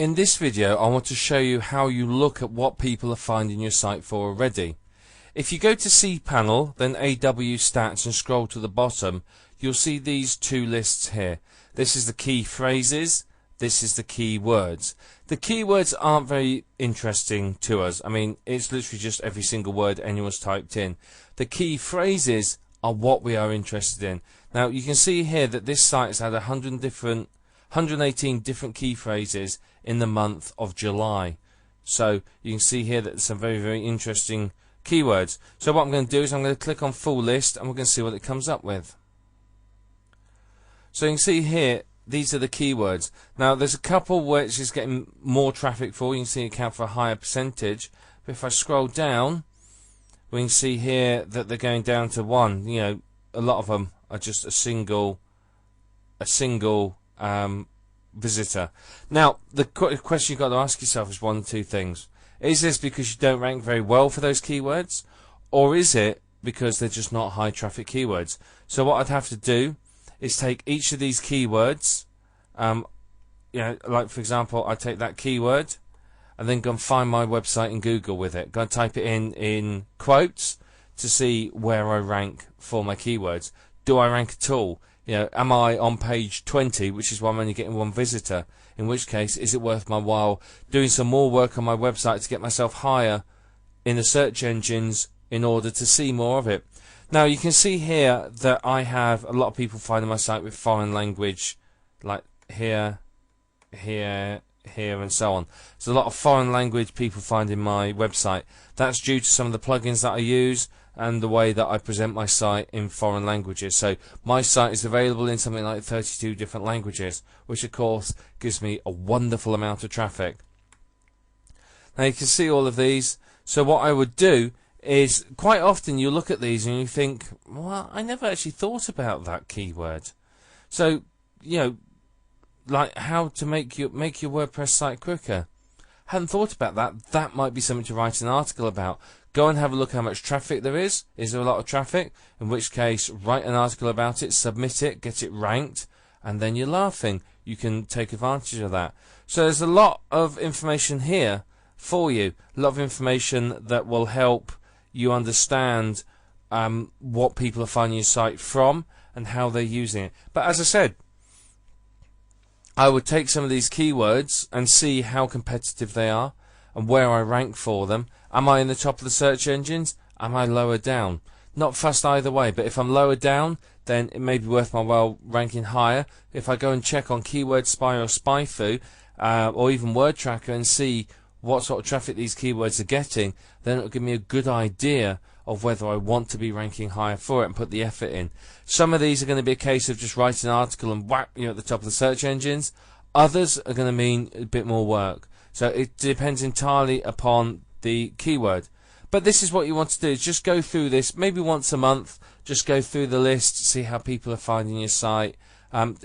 In this video I want to show you how you look at what people are finding your site for already. If you go to cPanel, then Awstats, and scroll to the bottom, you'll see these two lists here. This is the key phrases, this is the keywords. The keywords aren't very interesting to us. I mean, it's literally just every single word anyone's typed in. The key phrases are what we are interested in. Now you can see here that this site has had 118 different key phrases in the month of July. So you can see here that there's some very interesting keywords. So what I'm going to do is I'm going to click on full list and we're going to see what it comes up with. So you can see here these are the keywords. Now there's a couple which is getting more traffic for. You can see it count for a higher percentage. But if I scroll down, we can see here that they're going down to one. You know, a lot of them are just a single visitor. Now the question you've got to ask yourself is one of two things. Is this because you don't rank very well for those keywords, or is it because they're just not high traffic keywords? So what I'd have to do is take each of these keywords, you know, like for example, I take that keyword and then go and find my website in Google with it. Go and type it in quotes to see where I rank for my keywords. Do I rank at all? You know, am I on page 20, which is why I'm only getting one visitor? In which case, is it worth my while doing some more work on my website to get myself higher in the search engines in order to see more of it? Now you can see here that I have a lot of people finding my site with foreign language, like here, and so on. There's a lot of foreign language people finding my website. That's due to some of the plugins that I use and the way that I present my site in foreign languages. So my site is available in something like 32 different languages, which of course gives me a wonderful amount of traffic. Now you can see all of these. So what I would do is, quite often you look at these and you think, well, I never actually thought about that keyword. So, you know, like how to make your WordPress site quicker. Hadn't thought about that. That might be something to write an article about. Go and have a look how much traffic there is. Is there a lot of traffic? In which case, write an article about it, submit it, get it ranked, and then you're laughing. You can take advantage of that. So there's a lot of information here for you. A lot of information that will help you understand what people are finding your site from and how they're using it. But as I said, I would take some of these keywords and see how competitive they are and where I rank for them. Am I in the top of the search engines? Am I lower down? Not fussed either way, but if I'm lower down, then it may be worth my while ranking higher. If I go and check on Keyword Spy or SpyFu, or even Word Tracker, and see what sort of traffic these keywords are getting, then it'll give me a good idea of whether I want to be ranking higher for it and put the effort in. Some of these are going to be a case of just write an article and whack, you know, at the top of the search engines. Others are going to mean a bit more work. So it depends entirely upon the keyword. But this is what you want to do, is just go through this maybe once a month. Just go through the list, see how people are finding your site.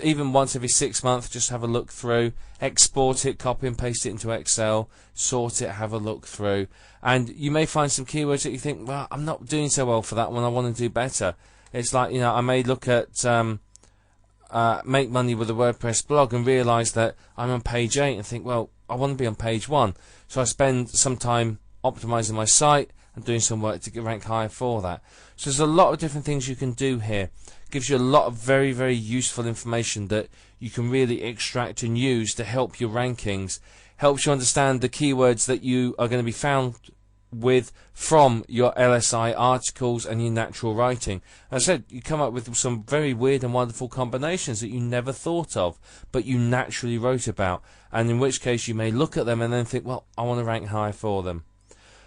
Even once every 6 months, just have a look through, export it, copy and paste it into Excel, sort it, have a look through. And you may find some keywords that you think, well, I'm not doing so well for that one, I want to do better. It's like, you know, I may look at make money with a WordPress blog and realise that I'm on page 8 and think, well, I want to be on page 1. So I spend some time optimising my site and doing some work to get rank higher for that. So there's a lot of different things you can do here. Gives you a lot of very useful information that you can really extract and use to help your rankings. Helps you understand the keywords that you are going to be found with from your LSI articles and your natural writing. As I said, you come up with some very weird and wonderful combinations that you never thought of, but you naturally wrote about, and in which case you may look at them and then think, well, I want to rank high for them.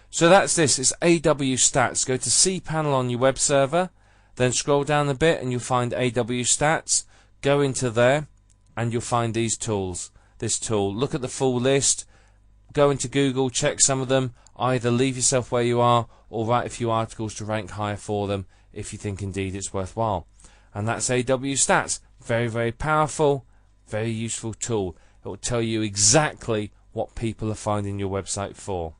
So that's this. It's Awstats. Go to cPanel on your web server, then scroll down a bit and you'll find Awstats. Go into there and you'll find these tools. This tool. Look at the full list. Go into Google, check some of them. Either leave yourself where you are or write a few articles to rank higher for them if you think indeed it's worthwhile. And that's Awstats. Very powerful, very useful tool. It will tell you exactly what people are finding your website for.